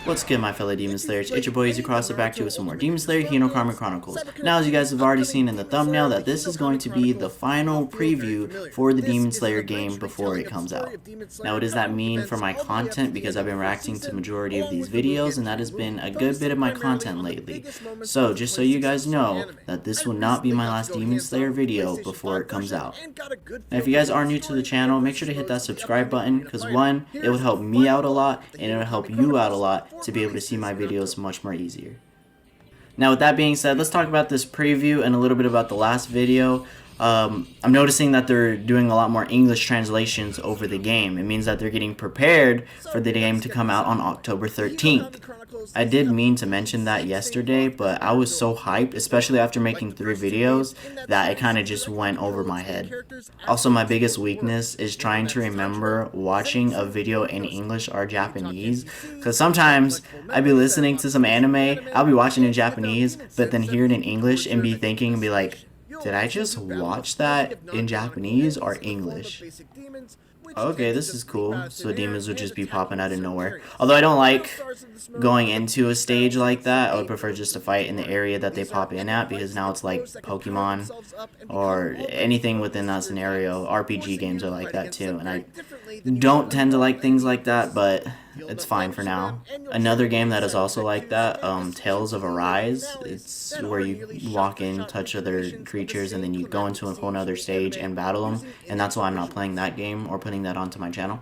What's good, my fellow Demon Slayers? It's your boy Easy Crosser back to you with some more Demon Slayer Hino Chronicles. Now, as you guys have already seen in the thumbnail, that this is going to be the final preview for the Demon Slayer game before it comes out. Now, what does that mean for my content? Because I've been reacting to the majority of these videos, and that has been a good bit of my content lately. So, just so you guys know, that this will not be my last Demon Slayer video before it comes out. Now, if you guys are new to the channel, make sure to hit that subscribe button, because one, it would help me out a lot, and it would help you out a lot to be able to see my videos much more easier. Now, with that being said, let's talk about this preview and a little bit about the last video. I'm noticing that they're doing a lot more English translations over the game. It means that they're getting prepared for the game to come out on October 13th. I did mean to mention that yesterday, but I was so hyped, especially after making 3 videos, that it kind of just went over my head. Also, my biggest weakness is trying to remember watching a video in English or Japanese, because sometimes I'd be listening to some anime, I'll be watching in Japanese, but then hear it in English and be thinking and be like, did I just watch that in Japanese or English? Okay, this is cool. So demons would just be popping out of nowhere. Although I don't like going into a stage like that. I would prefer just to fight in the area that they pop in at, because now it's like Pokemon or anything within that scenario. RPG games are like that too, and I don't tend to like things like that, but it's fine for now. Another game that is also like that, Tales of Arise. It's where you walk in, touch other creatures, and then you go into a whole nother stage and battle them, and that's why I'm not playing that game or putting that onto my channel.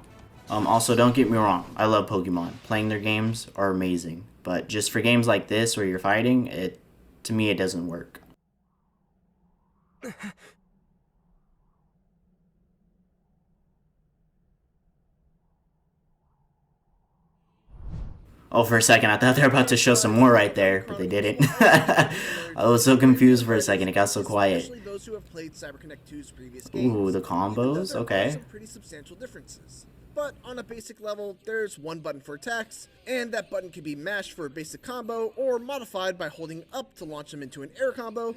Also, don't get me wrong, I love Pokemon. Playing their games are amazing, but just for games like this where you're fighting, to me it doesn't work. Oh, for a second, I thought they were about to show some more right there, but they didn't. I was so confused for a second, it got so quiet. Ooh, the combos? Okay. Pretty substantial differences. But on a basic level, there's one button for attacks, and that button can be mashed for a basic combo, or modified by holding up to launch them into an air combo.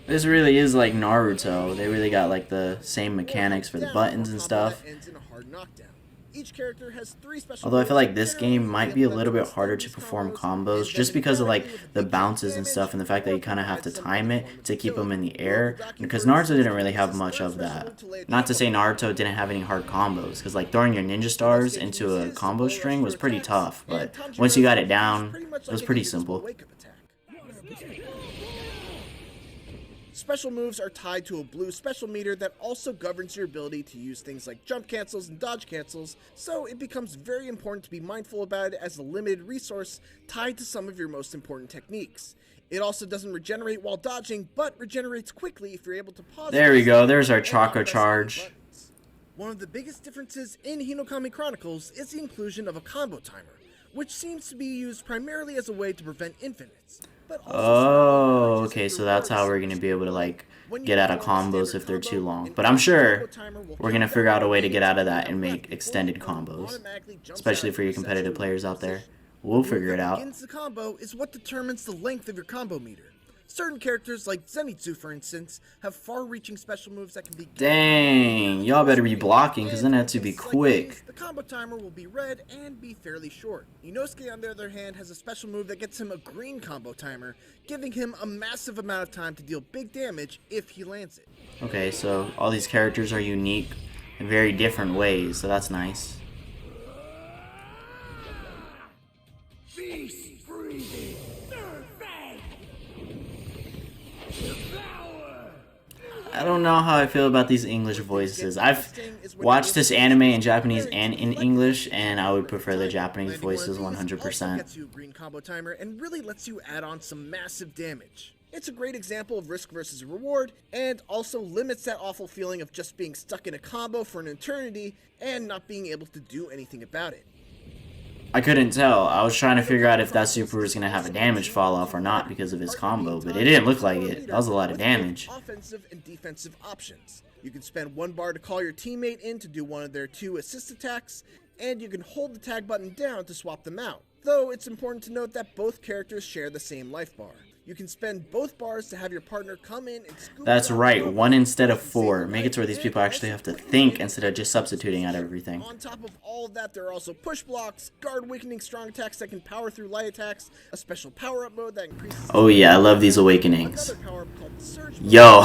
This really is like Naruto. They really got like the same mechanics for the buttons and stuff. Each character has 3 special. Although I feel like this game might be a little bit harder to perform combos just because of like the bounces and stuff, and the fact that you kind of have to time it to keep them in the air, because Naruto didn't really have much of that. Not to say Naruto didn't have any hard combos, because like throwing your ninja stars into a combo string was pretty tough, but once you got it down, it was pretty simple. Special moves are tied to a blue special meter that also governs your ability to use things like jump cancels and dodge cancels, so it becomes very important to be mindful about it as a limited resource tied to some of your most important techniques. It also doesn't regenerate while dodging, but regenerates quickly if you're able to pause. There we go, there's our Chakra Charge. One of the biggest differences in Hinokami Chronicles is the inclusion of a combo timer, which seems to be used primarily as a way to prevent infinites. Oh, okay, so that's how we're going to be able to, like, get out of combos if they're too long. But I'm sure we're going to figure out a way to get out of that and make extended combos, especially for your competitive players out there. We'll figure it out. The combo is what determines the length of your combo meter. Certain characters, like Zenitsu for instance, have far-reaching special moves that can be... Dang, y'all better be blocking, because then it has to be quick. The combo timer will be red and be fairly short. Inosuke, on the other hand, has a special move that gets him a green combo timer, giving him a massive amount of time to deal big damage if he lands it. Okay, so all these characters are unique in very different ways, so that's nice. I don't know how I feel about these English voices. I've watched this anime in Japanese and in English, and I would prefer the Japanese voices 100%. Gets you a green combo timer and really lets you add on some massive damage. It's a great example of risk versus reward, and also limits that awful feeling of just being stuck in a combo for an eternity and not being able to do anything about it. I couldn't tell. I was trying to figure out if that super was going to have a damage fall off or not because of his combo, but it didn't look like it. That was a lot of damage. Offensive and defensive options. You can spend 1 bar to call your teammate in to do one of their 2 assist attacks, and you can hold the tag button down to swap them out. Though it's important to note that both characters share the same life bar. You can spend both bars to have your partner come in and scoop. That's right, 1 instead of 4. Make it to where these people actually have to think instead of just substituting out everything. On top of all of that, there are also push blocks, guard weakening strong attacks that can power through light attacks, a special power-up mode that increases... Oh yeah, I love these awakenings. Another power-up called the Surge mode. Yo,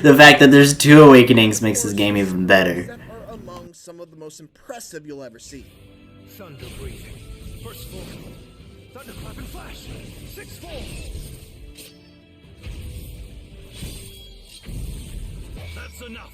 the fact that there's 2 awakenings makes this game even better. That are among some of the most impressive you'll ever see. Thunder breathing. First form. Thunderclap and flash. 6 form. That's enough.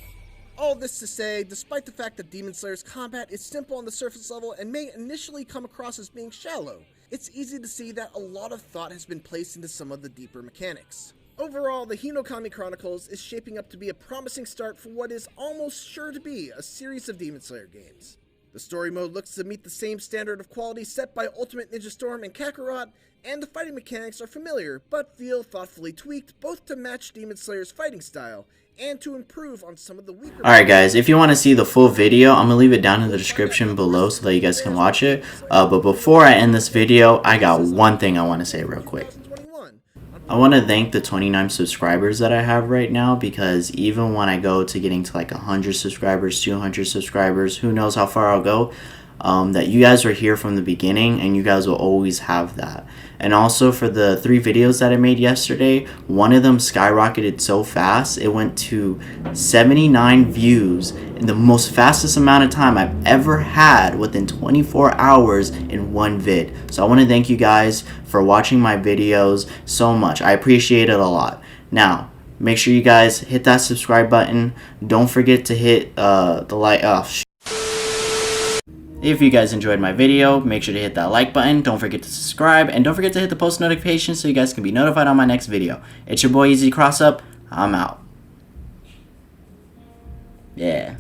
All this to say, despite the fact that Demon Slayer's combat is simple on the surface level and may initially come across as being shallow, it's easy to see that a lot of thought has been placed into some of the deeper mechanics. Overall, the Hinokami Chronicles is shaping up to be a promising start for what is almost sure to be a series of Demon Slayer games. The story mode looks to meet the same standard of quality set by Ultimate Ninja Storm and Kakarot, and the fighting mechanics are familiar, but feel thoughtfully tweaked both to match Demon Slayer's fighting style, and to improve on some of the weaker... Alright guys, if you want to see the full video, I'm going to leave it down in the description below so that you guys can watch it. But before I end this video, I got one thing I want to say real quick. I want to thank the 29 subscribers that I have right now, because even when I go to getting to like 100 subscribers, 200 subscribers, who knows how far I'll go, that you guys were here from the beginning and you guys will always have that. And also for the 3 videos that I made yesterday, one of them skyrocketed so fast, it went to 79 views in the most fastest amount of time I've ever had within 24 hours in one vid. So I want to thank you guys for watching my videos so much. I appreciate it a lot. Now, make sure you guys hit that subscribe button. Don't forget to hit the like. If you guys enjoyed my video, make sure to hit that like button, don't forget to subscribe, and don't forget to hit the post notifications so you guys can be notified on my next video. It's your boy Easy Cross Up, I'm out. Yeah.